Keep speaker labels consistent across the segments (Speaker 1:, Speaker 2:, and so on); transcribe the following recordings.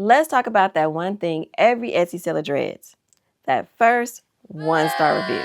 Speaker 1: let's talk about that one thing every Etsy seller dreads. That first one-star review.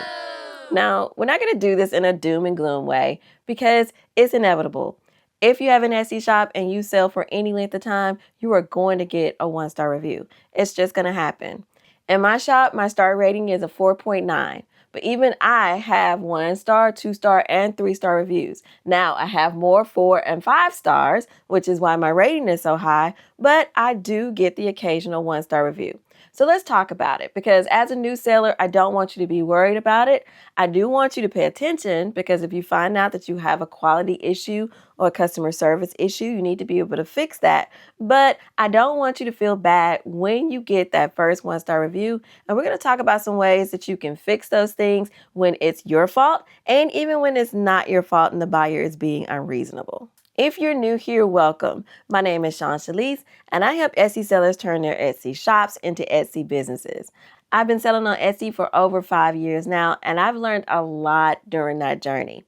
Speaker 1: Now, we're not going to do this in a doom and gloom way because it's inevitable. If you have an Etsy shop and you sell for any length of time, you are going to get a one-star review. It's just going to happen. In my shop, my star rating is a 4.9. But even I have 1-star, 2-star, and 3-star reviews. Now, I have more 4 and 5 stars, which is why my rating is so high, but I do get the occasional 1-star review. So let's talk about it, because as a new seller, I don't want you to be worried about it. I do want you to pay attention, because if you find out that you have a quality issue or a customer service issue, you need to be able to fix that. But I don't want you to feel bad when you get that first 1-star review. And we're going to talk about some ways that you can fix those things when it's your fault and even when it's not your fault and the buyer is being unreasonable. If you're new here, welcome. My name is Shalise, and I help Etsy sellers turn their Etsy shops into Etsy businesses. I've been selling on Etsy for over 5 years now, and I've learned a lot during that journey.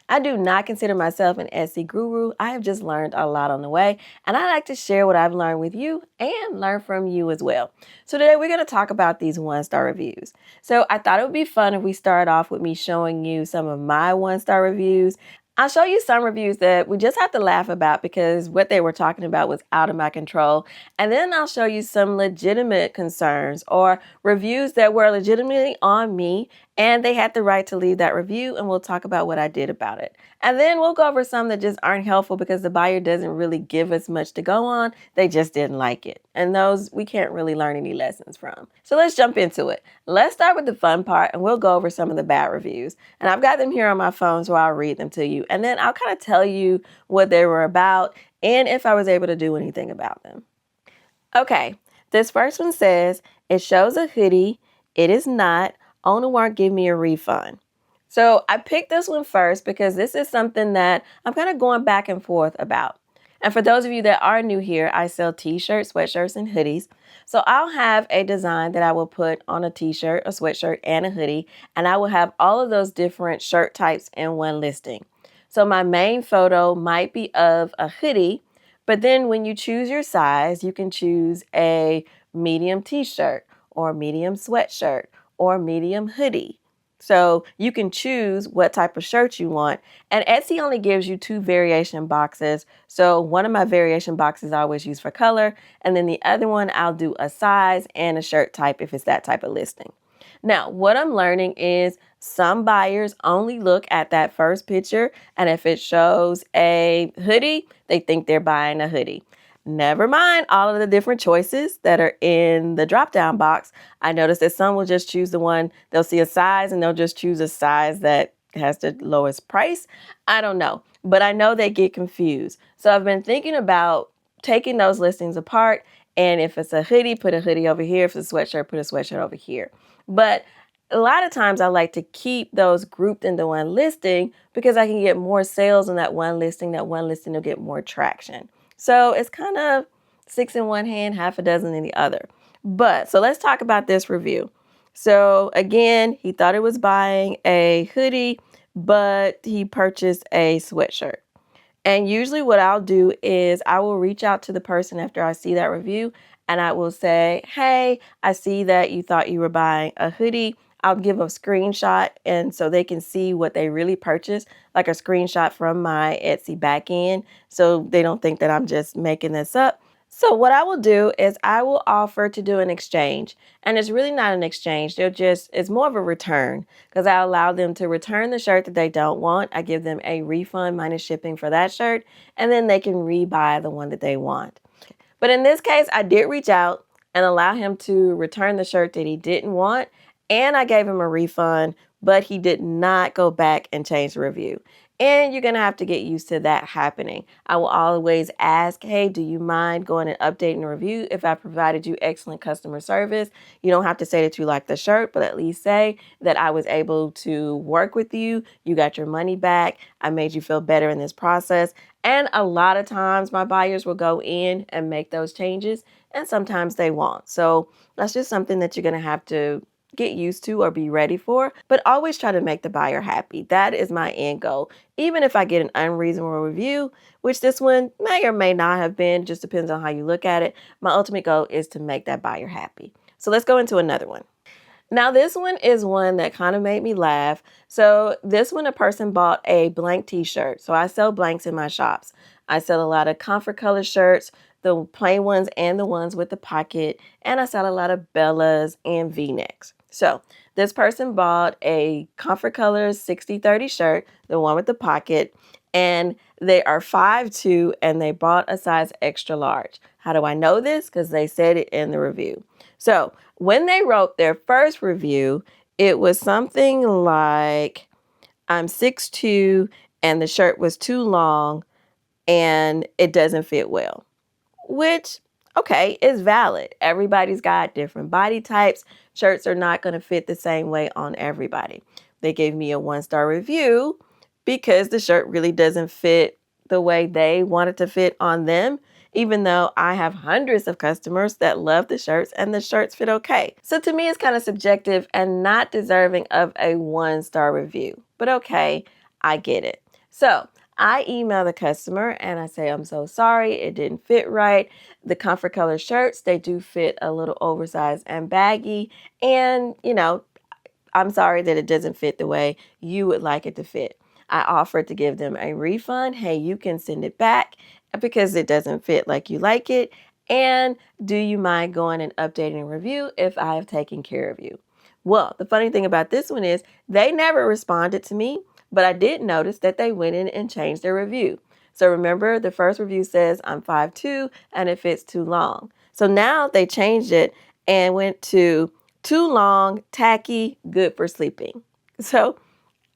Speaker 1: I do not consider myself an Etsy guru. I have just learned a lot on the way, and I like to share what I've learned with you and learn from you as well. So today we're going to talk about these 1-star reviews. So I thought it would be fun if we start off with me showing you some of my 1-star reviews. I'll show you some reviews that we just have to laugh about because what they were talking about was out of my control. And then I'll show you some legitimate concerns or reviews that were legitimately on me and they had the right to leave that review, and we'll talk about what I did about it. And then we'll go over some that just aren't helpful because the buyer doesn't really give us much to go on. They just didn't like it. And those we can't really learn any lessons from. So let's jump into it. Let's start with the fun part and we'll go over some of the bad reviews. And I've got them here on my phone, so I'll read them to you. And then I'll kind of tell you what they were about and if I was able to do anything about them. Okay, this first one says, it shows a hoodie. It is not. Owner won't give me a refund. So I picked this one first because this is something that I'm kind of going back and forth about. And for those of you that are new here, I sell t-shirts, sweatshirts, and hoodies. So I'll have a design that I will put on a t-shirt, a sweatshirt, and a hoodie. And I will have all of those different shirt types in one listing. So my main photo might be of a hoodie, but then when you choose your size, you can choose a medium t-shirt or medium sweatshirt or medium hoodie. So you can choose what type of shirt you want. And Etsy only gives you 2 variation boxes. So one of my variation boxes I always use for color. And then the other one I'll do a size and a shirt type if it's that type of listing. Now, what I'm learning is some buyers only look at that first picture. And if it shows a hoodie, they think they're buying a hoodie. Never mind all of the different choices that are in the drop-down box. I noticed that some will just choose the one, they'll see a size and they'll just choose a size that has the lowest price. I don't know, but I know they get confused. So I've been thinking about taking those listings apart. And if it's a hoodie, put a hoodie over here. If it's a sweatshirt, put a sweatshirt over here. But a lot of times I like to keep those grouped into one listing because I can get more sales in that one listing. That one listing will get more traction. So it's kind of 6 in one hand, half a dozen in the other. But so let's talk about this review. So again, he thought he was buying a hoodie, but he purchased a sweatshirt. And usually what I'll do is I will reach out to the person after I see that review and I will say, hey, I see that you thought you were buying a hoodie. I'll give a screenshot and so they can see what they really purchased, like a screenshot from my Etsy backend, so they don't think that I'm just making this up. So what I will do is I will offer to do an exchange, and it's really not an exchange. It's more of a return because I allow them to return the shirt that they don't want. I give them a refund minus shipping for that shirt, and then they can rebuy the one that they want. But in this case, I did reach out and allow him to return the shirt that he didn't want. And I gave him a refund, but he did not go back and change the review. And you're going to have to get used to that happening. I will always ask, hey, do you mind going and updating the review if I provided you excellent customer service? You don't have to say that you like the shirt, but at least say that I was able to work with you. You got your money back. I made you feel better in this process. And a lot of times my buyers will go in and make those changes, and sometimes they won't. So that's just something that you're going to have to get used to or be ready for, but always try to make the buyer happy. That is my end goal. Even if I get an unreasonable review, which this one may or may not have been, just depends on how you look at it, my ultimate goal is to make that buyer happy. So let's go into another one. Now, this one is one that kind of made me laugh. So this one, a person bought a blank t-shirt. So I sell blanks in my shops. I sell a lot of comfort color shirts, the plain ones and the ones with the pocket. And I sell a lot of Bellas and V-necks. So this person bought a comfort color 60-30 shirt, the one with the pocket. And they are 5'2", and they bought a size extra large. How do I know this? Because they said it in the review. So when they wrote their first review, it was something like, I'm 6'2", and the shirt was too long and it doesn't fit well, which, okay, is valid. Everybody's got different body types. Shirts are not going to fit the same way on everybody. They gave me a 1-star review because the shirt really doesn't fit the way they want it to fit on them, even though I have hundreds of customers that love the shirts and the shirts fit okay. So to me, it's kind of subjective and not deserving of a 1-star review. But okay, I get it. So I email the customer and I say, I'm so sorry, it didn't fit right. The comfort color shirts, they do fit a little oversized and baggy. And, I'm sorry that it doesn't fit the way you would like it to fit. I offered to give them a refund. Hey, you can send it back because it doesn't fit like you like it. And do you mind going and updating a review if I have taken care of you? Well, the funny thing about this one is they never responded to me, but I did notice that they went in and changed their review. So remember, the first review says I'm 5'2" and it fits too long. So now they changed it and went to too long, tacky, good for sleeping. So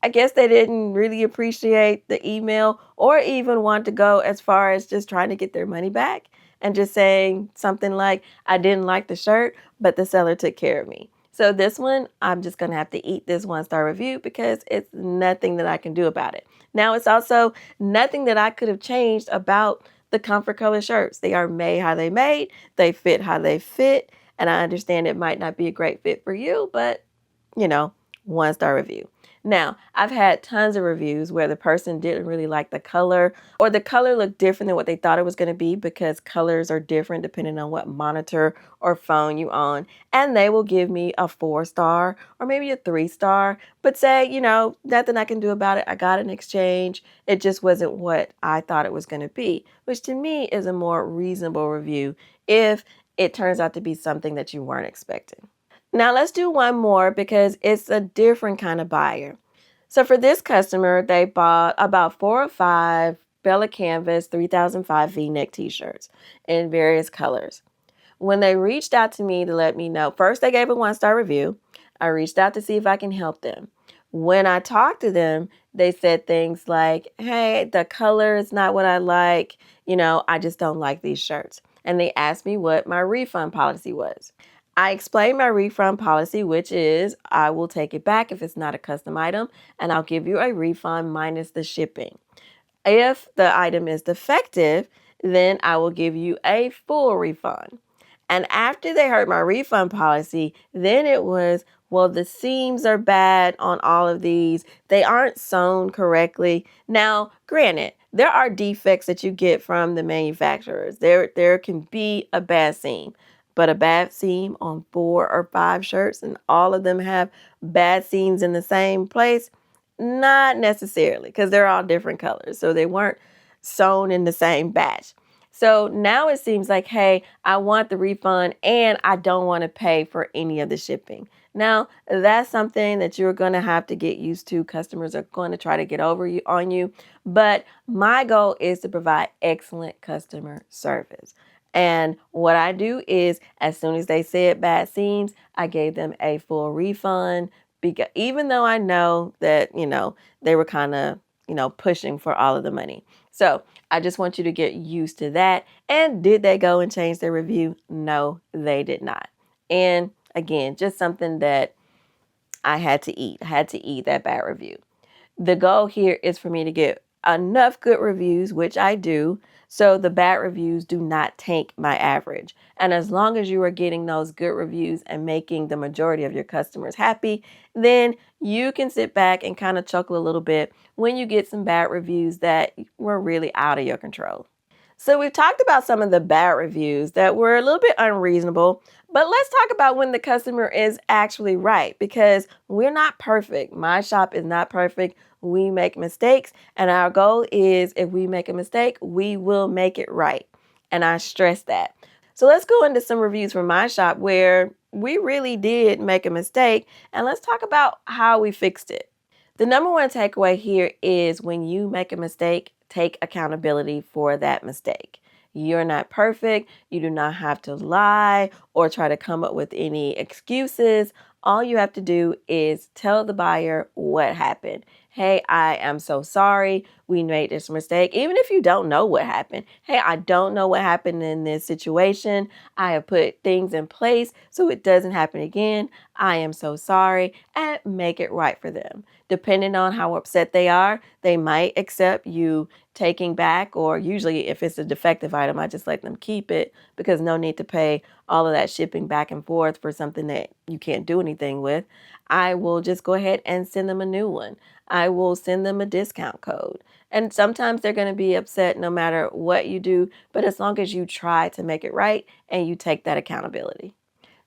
Speaker 1: I guess they didn't really appreciate the email or even want to go as far as just trying to get their money back and just saying something like, I didn't like the shirt, but the seller took care of me. So this one, I'm just going to have to eat this 1-star review because it's nothing that I can do about it. Now, it's also nothing that I could have changed about the comfort color shirts. They are made how they made. They fit how they fit. And I understand it might not be a great fit for you, but 1-star review. Now, I've had tons of reviews where the person didn't really like the color or the color looked different than what they thought it was going to be because colors are different depending on what monitor or phone you own. And they will give me a 4-star or maybe a 3-star, but say, nothing I can do about it. I got an exchange. It just wasn't what I thought it was going to be, which to me is a more reasonable review if it turns out to be something that you weren't expecting. Now let's do one more because it's a different kind of buyer. So for this customer, they bought about 4 or 5 Bella Canvas 3005 V-neck t-shirts in various colors. When they reached out to me to let me know, first they gave a 1-star review. I reached out to see if I can help them. When I talked to them, they said things like, hey, the color is not what I like. I just don't like these shirts. And they asked me what my refund policy was. I explained my refund policy, which is I will take it back if it's not a custom item, and I'll give you a refund minus the shipping. If the item is defective, then I will give you a full refund. And after they heard my refund policy, then it was, well, the seams are bad on all of these. They aren't sewn correctly. Now, granted, there are defects that you get from the manufacturers. There can be a bad seam. But a bad seam on 4 or 5 shirts and all of them have bad seams in the same place? Not necessarily, because they're all different colors. So they weren't sewn in the same batch. So now it seems like, hey, I want the refund and I don't want to pay for any of the shipping. Now, that's something that you're going to have to get used to. Customers are going to try to get over on you. But my goal is to provide excellent customer service. And what I do is as soon as they said bad seams, I gave them a full refund because even though I know that, they were kind of, pushing for all of the money. So I just want you to get used to that. And did they go and change their review? No, they did not. And again, just something that I had to eat. I had to eat that bad review. The goal here is for me to get enough good reviews, which I do, So the bad reviews do not tank my average. And as long as you are getting those good reviews and making the majority of your customers happy, then you can sit back and kind of chuckle a little bit when you get some bad reviews that were really out of your control. So we've talked about some of the bad reviews that were a little bit unreasonable, but let's talk about when the customer is actually right, because we're not perfect. My shop is not perfect. We make mistakes, and our goal is if we make a mistake, we will make it right. And I stress that. So let's go into some reviews from my shop where we really did make a mistake, and let's talk about how we fixed it. The number one takeaway here is when you make a mistake, take accountability for that mistake. You're not perfect. You do not have to lie or try to come up with any excuses. All you have to do is tell the buyer what happened. Hey, I am so sorry. We made this mistake. Even if you don't know what happened. Hey, I don't know what happened in this situation. I have put things in place so it doesn't happen again. I am so sorry, and make it right for them. Depending on how upset they are, they might accept you taking back, or usually if it's a defective item, I just let them keep it because no need to pay all of that shipping back and forth for something that you can't do anything with. I will just go ahead and send them a new one. I will send them a discount code. And sometimes they're going to be upset no matter what you do, but as long as you try to make it right and you take that accountability.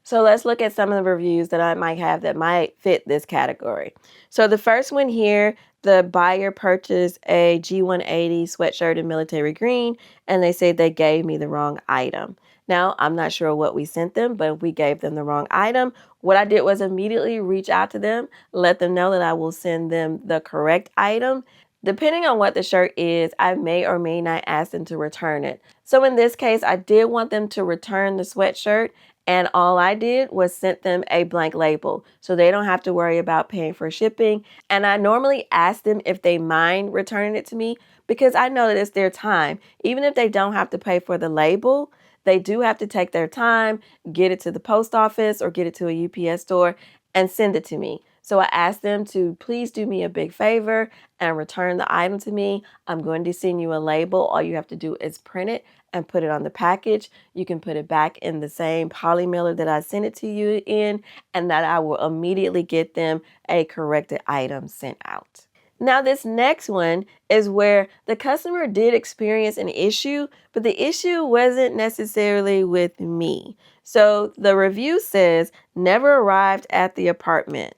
Speaker 1: So let's look at some of the reviews that I might have that might fit this category. So the first one here, the buyer purchased a G180 sweatshirt in military green, and they say they gave me the wrong item. Now, I'm not sure what we sent them, but if we gave them the wrong item, what I did was immediately reach out to them, let them know that I will send them the correct item. Depending on what the shirt is, I may or may not ask them to return it. So in this case, I did want them to return the sweatshirt, and all I did was sent them a blank label so they don't have to worry about paying for shipping. And I normally ask them if they mind returning it to me because I know that it's their time. Even if they don't have to pay for the label, they do have to take their time, get it to the post office or get it to a UPS store and send it to me. So I asked them to please do me a big favor and return the item to me. I'm going to send you a label. All you have to do is print it and put it on the package. You can put it back in the same poly mailer that I sent it to you in, and that I will immediately get them a corrected item sent out. Now, this next one is where the customer did experience an issue, but the issue wasn't necessarily with me. So the review says, never arrived at the apartment.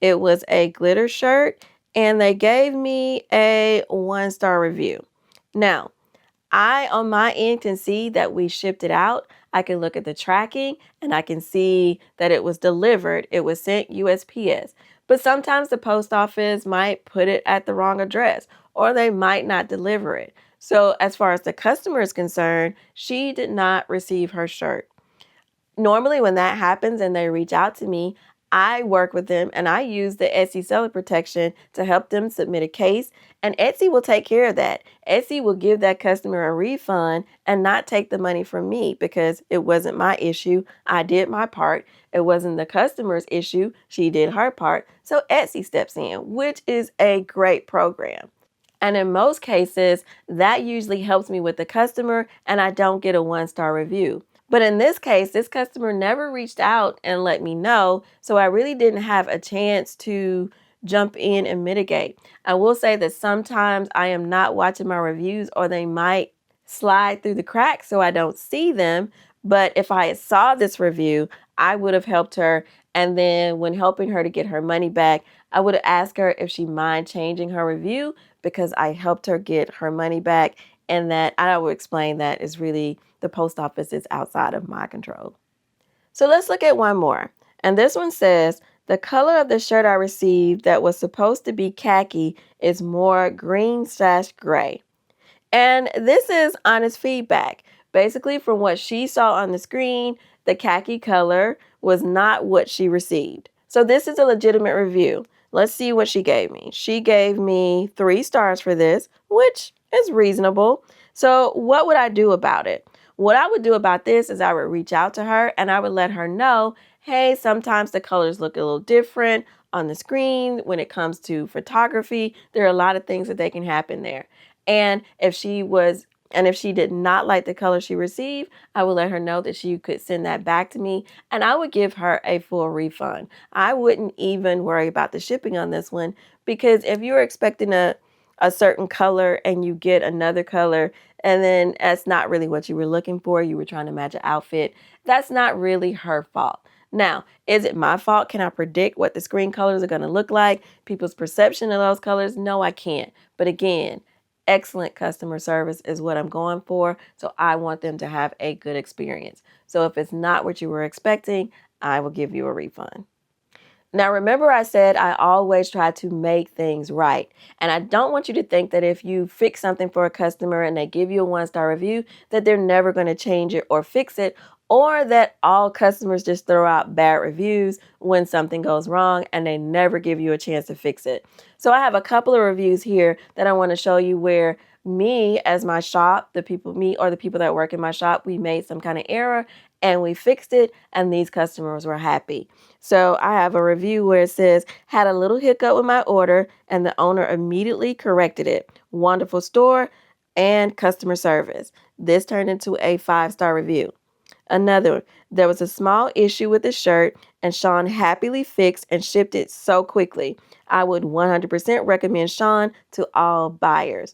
Speaker 1: It was a glitter shirt, and they gave me a 1-star review. Now, I, on my end, can see that we shipped it out. I can look at the tracking and I can see that it was delivered. It was sent USPS. But sometimes the post office might put it at the wrong address or they might not deliver it. So as far as the customer is concerned, she did not receive her shirt. Normally when that happens and they reach out to me, I work with them and I use the Etsy seller protection to help them submit a case, and Etsy will take care of that. Etsy will give that customer a refund and not take the money from me because it wasn't my issue. I did my part. It wasn't the customer's issue. She did her part. So Etsy steps in, which is a great program. And in most cases, that usually helps me with the customer and I don't get a 1-star review. But in this case, this customer never reached out and let me know, so I really didn't have a chance to jump in and mitigate. I will say that sometimes I am not watching my reviews or they might slide through the cracks so I don't see them. But if I saw this review, I would have helped her. And then when helping her to get her money back, I would have asked her if she mind changing her review because I helped her get her money back. And that I will explain that is really the post office is outside of my control. So let's look at one more. And this one says, the color of the shirt I received that was supposed to be khaki is more green/gray. And this is honest feedback. Basically, from what she saw on the screen, the khaki color was not what she received. So this is a legitimate review. Let's see what she gave me. She gave me 3 stars for this, which is reasonable. So what would I do about it? What I would do about this is I would reach out to her and I would let her know, hey, sometimes the colors look a little different on the screen. When it comes to photography, there are a lot of things that they can happen there. And if she was And if she did not like the color she received, I would let her know that she could send that back to me and I would give her a full refund. I wouldn't even worry about the shipping on this one because if you're expecting a certain color and you get another color and then that's not really what you were looking for, you were trying to match an outfit, that's not really her fault. Now, is it my fault? Can I predict what the screen colors are going to look like? People's perception of those colors? No, I can't. But again, excellent customer service is what I'm going for. So I want them to have a good experience. So if it's not what you were expecting, I will give you a refund. Now, remember I said I always try to make things right. And I don't want you to think that if you fix something for a customer and they give you a 1-star review, that they're never going to change it or fix it, or that all customers just throw out bad reviews when something goes wrong and they never give you a chance to fix it. So I have a couple of reviews here that I want to show you where me as my shop, me or the people that work in my shop, we made some kind of error and we fixed it and these customers were happy. So I have a review where it says, had a little hiccup with my order and the owner immediately corrected it. Wonderful store and customer service. This turned into a 5-star review. Another, there was a small issue with the shirt and Sean happily fixed and shipped it so quickly. I would 100% recommend Sean to all buyers.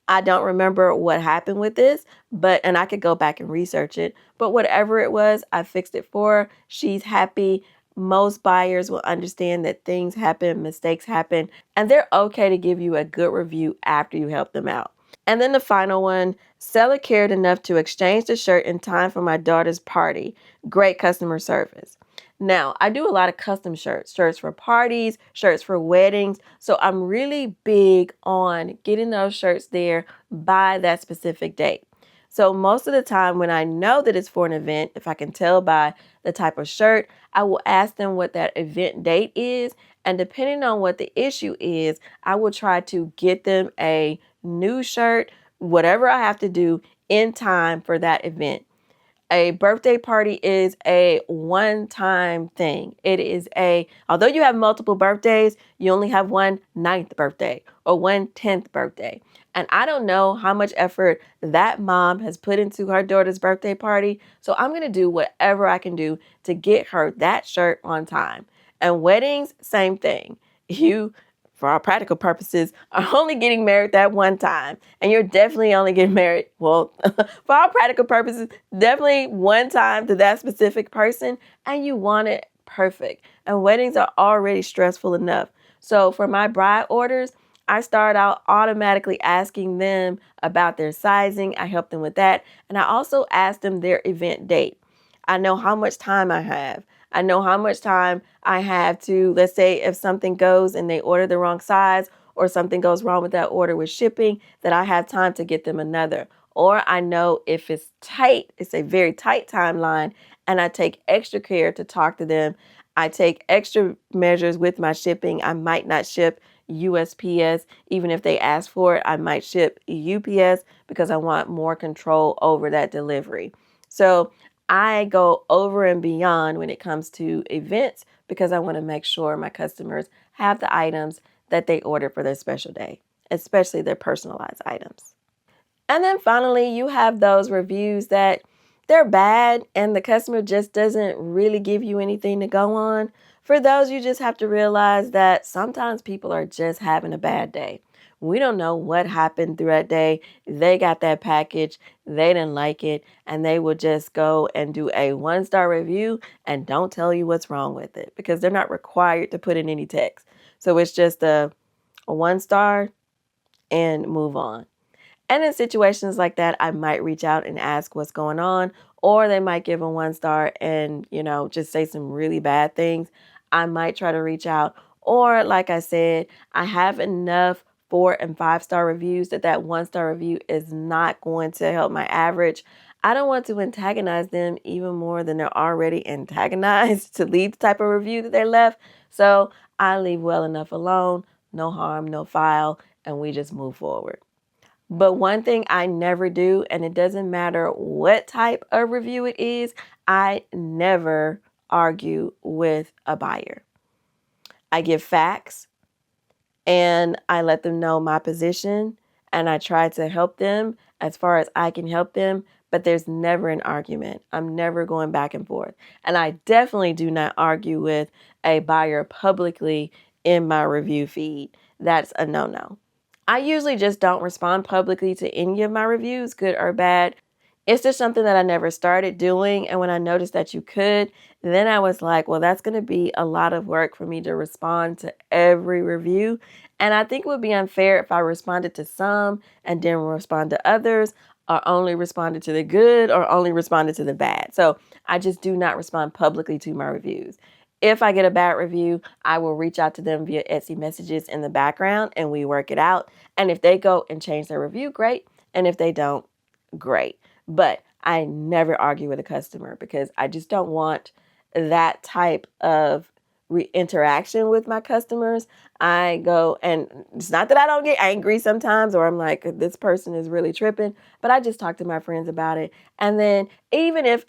Speaker 1: I don't remember what happened with this, and I could go back and research it, but whatever it was, I fixed it for her. She's happy. Most buyers will understand that things happen, mistakes happen, and they're okay to give you a good review after you help them out. And then the final one, seller cared enough to exchange the shirt in time for my daughter's party. Great customer service. Now, I do a lot of custom shirts for parties, shirts for weddings. So I'm really big on getting those shirts there by that specific date. So most of the time when I know that it's for an event, if I can tell by the type of shirt, I will ask them what that event date is. And depending on what the issue is, I will try to get them a new shirt, whatever I have to do in time for that event. A birthday party is a one-time thing. Although you have multiple birthdays, you only have one 9th birthday or one 10th birthday. And I don't know how much effort that mom has put into her daughter's birthday party. So I'm going to do whatever I can do to get her that shirt on time. And weddings, same thing. You, for all practical purposes, are only getting married that one time. And you're definitely only getting married, well, for all practical purposes, definitely one time to that specific person. And you want it perfect. And weddings are already stressful enough. So for my bride orders, I start out automatically asking them about their sizing. I help them with that. And I also ask them their event date. I know how much time I have. I know how much time I have to, let's say if something goes and they order the wrong size or something goes wrong with that order with shipping, that I have time to get them another. Or I know if it's tight, it's a very tight timeline, and I take extra care to talk to them. I take extra measures with my shipping. I might not ship USPS. Even if they ask for it, I might ship UPS because I want more control over that delivery. So I go over and beyond when it comes to events because I want to make sure my customers have the items that they order for their special day, especially their personalized items. And then finally, you have those reviews that they're bad and the customer just doesn't really give you anything to go on. For those, you just have to realize that sometimes people are just having a bad day. We don't know what happened through that day. They got that package, they didn't like it, and they will just go and do a 1-star review and don't tell you what's wrong with it because they're not required to put in any text. So it's just a 1-star and move on. And in situations like that, I might reach out and ask what's going on, or they might give a 1-star and, just say some really bad things. I might try to reach out, or like I said, I have enough 4 and 5-star reviews that 1-star review is not going to help my average. I don't want to antagonize them even more than they're already antagonized to leave the type of review that they left. So I leave well enough alone, no harm, no foul, and we just move forward. But one thing I never do, and it doesn't matter what type of review it is, I never argue with a buyer. I give facts and I let them know my position and I try to help them as far as I can help them, but there's never an argument. I'm never going back and forth. And I definitely do not argue with a buyer publicly in my review feed. That's a no-no. I usually just don't respond publicly to any of my reviews, good or bad. It's just something that I never started doing. And when I noticed that you could, then I was like, well, that's going to be a lot of work for me to respond to every review. And I think it would be unfair if I responded to some and didn't respond to others, or only responded to the good or only responded to the bad. So I just do not respond publicly to my reviews. If I get a bad review, I will reach out to them via Etsy messages in the background and we work it out. And if they go and change their review, great. And if they don't, great. But I never argue with a customer because I just don't want that type of interaction with my customers. I go, and it's not that I don't get angry sometimes or I'm like, this person is really tripping, but I just talk to my friends about it. And then even if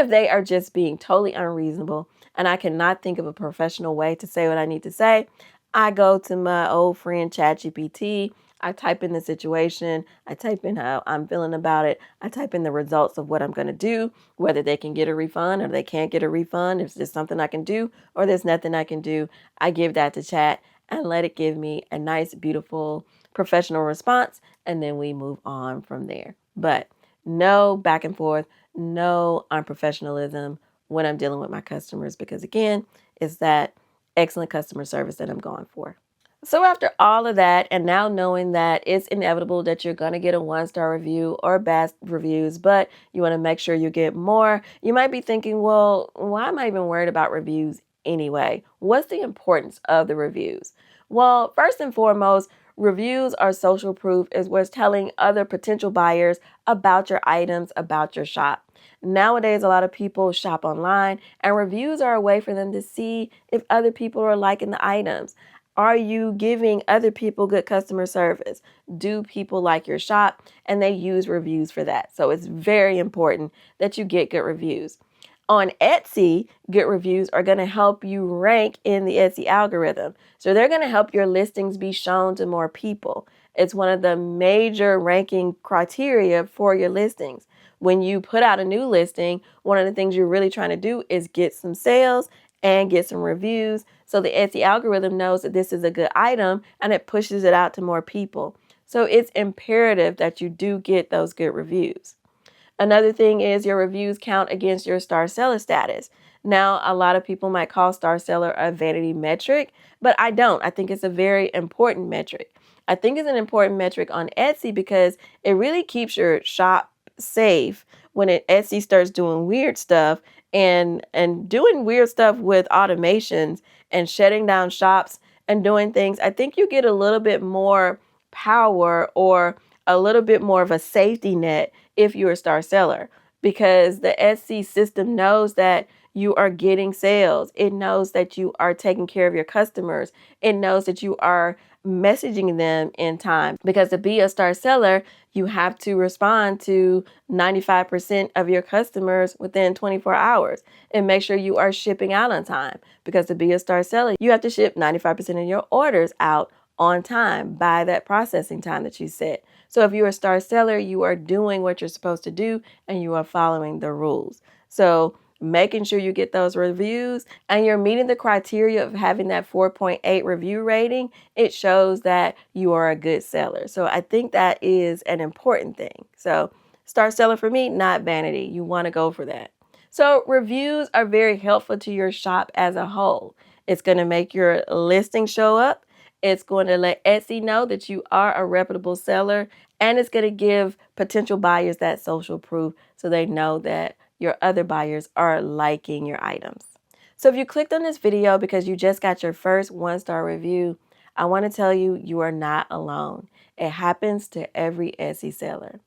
Speaker 1: they are just being totally unreasonable and I cannot think of a professional way to say what I need to say, I go to my old friend ChatGPT. I type in the situation. I type in how I'm feeling about it. I type in the results of what I'm going to do, whether they can get a refund or they can't get a refund, if there's something I can do or there's nothing I can do. I give that to Chat and let it give me a nice, beautiful, professional response, and then we move on from there. But no back and forth, no unprofessionalism when I'm dealing with my customers because, again, it's that excellent customer service that I'm going for. So after all of that, and now knowing that it's inevitable that you're going to get a 1-star review or bad reviews, but you want to make sure you get more, you might be thinking, well, why am I even worried about reviews anyway? What's the importance of the reviews? Well, first and foremost, reviews are social proof as well as telling other potential buyers about your items, about your shop. Nowadays, a lot of people shop online, and reviews are a way for them to see if other people are liking the items. Are you giving other people good customer service? Do people like your shop? And they use reviews for that. So it's very important that you get good reviews. On Etsy, good reviews are going to help you rank in the Etsy algorithm. So they're going to help your listings be shown to more people. It's one of the major ranking criteria for your listings. When you put out a new listing, one of the things you're really trying to do is get some sales and get some reviews. So the Etsy algorithm knows that this is a good item and it pushes it out to more people. So it's imperative that you do get those good reviews. Another thing is your reviews count against your star seller status. Now, a lot of people might call star seller a vanity metric, but I don't. I think it's a very important metric. I think it's an important metric on Etsy because it really keeps your shop safe when Etsy starts doing weird stuff and doing weird stuff with automations and shutting down shops and doing things. I think you get a little bit more power or a little bit more of a safety net if you're a star seller because the Etsy system knows that you are getting sales. It knows that you are taking care of your customers. It knows that you are messaging them in time because to be a star seller, you have to respond to 95% of your customers within 24 hours and make sure you are shipping out on time because to be a star seller, you have to ship 95% of your orders out on time by that processing time that you set. So if you're a star seller, you are doing what you're supposed to do and you are following the rules. So making sure you get those reviews and you're meeting the criteria of having that 4.8 review rating, it shows that you are a good seller. So I think that is an important thing. So star seller for me, not vanity. You want to go for that. So reviews are very helpful to your shop as a whole. It's going to make your listing show up. It's going to let Etsy know that you are a reputable seller, and it's going to give potential buyers that social proof so they know that your other buyers are liking your items. So if you clicked on this video because you just got your first 1-star review, I want to tell you, you are not alone. It happens to every Etsy seller.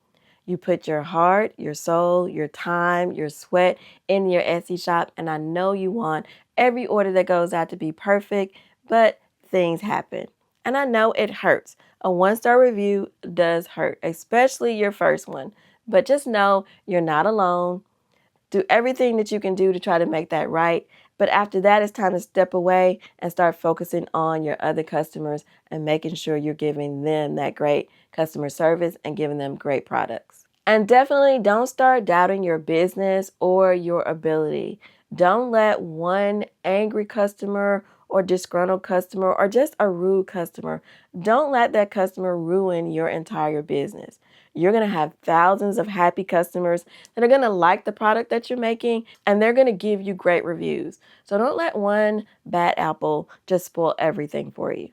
Speaker 1: You put your heart, your soul, your time, your sweat in your Etsy shop, and I know you want every order that goes out to be perfect, but things happen. And I know it hurts. A 1-star review does hurt, especially your first one. But just know you're not alone. Do everything that you can do to try to make that right. But after that, it's time to step away and start focusing on your other customers and making sure you're giving them that great customer service and giving them great products. And definitely don't start doubting your business or your ability. Don't let one angry customer or disgruntled customer or just a rude customer, don't let that customer ruin your entire business. You're going to have thousands of happy customers that are going to like the product that you're making, and they're going to give you great reviews. So don't let one bad apple just spoil everything for you.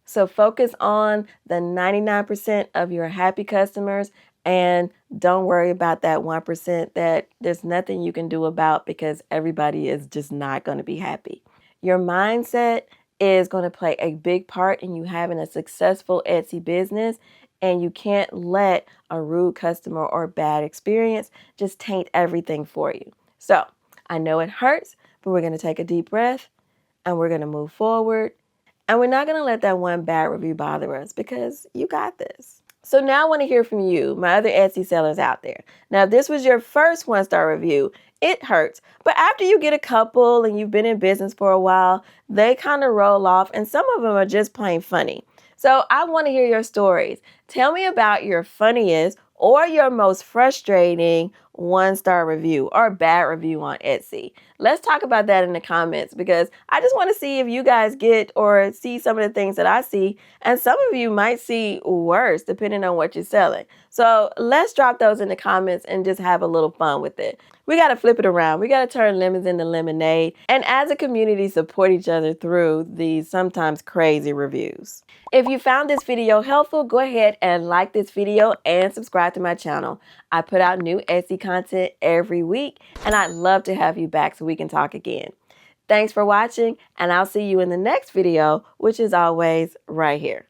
Speaker 1: So focus on the 99% of your happy customers, and don't worry about that 1% that there's nothing you can do about, because everybody is just not going to be happy. Your mindset is going to play a big part in you having a successful Etsy business, and you can't let a rude customer or bad experience just taint everything for you. So I know it hurts, but we're going to take a deep breath and we're going to move forward. And we're not going to let that one bad review bother us, because you got this. So now I want to hear from you, my other Etsy sellers out there. Now, if this was your first 1-star review, it hurts. But after you get a couple and you've been in business for a while, they kind of roll off, and some of them are just plain funny. So I want to hear your stories. Tell me about your funniest or your most frustrating 1-star review or bad review on Etsy. Let's talk about that in the comments, because I just want to see if you guys get or see some of the things that I see, and some of you might see worse depending on what you're selling. So let's drop those in the comments and just have a little fun with it. We got to flip it around. We got to turn lemons into lemonade, and as a community support each other through these sometimes crazy reviews. If you found this video helpful, go ahead and like this video and subscribe to my channel. I put out new Etsy content every week, and I'd love to have you back so we can talk again. Thanks for watching, and I'll see you in the next video, which is always right here.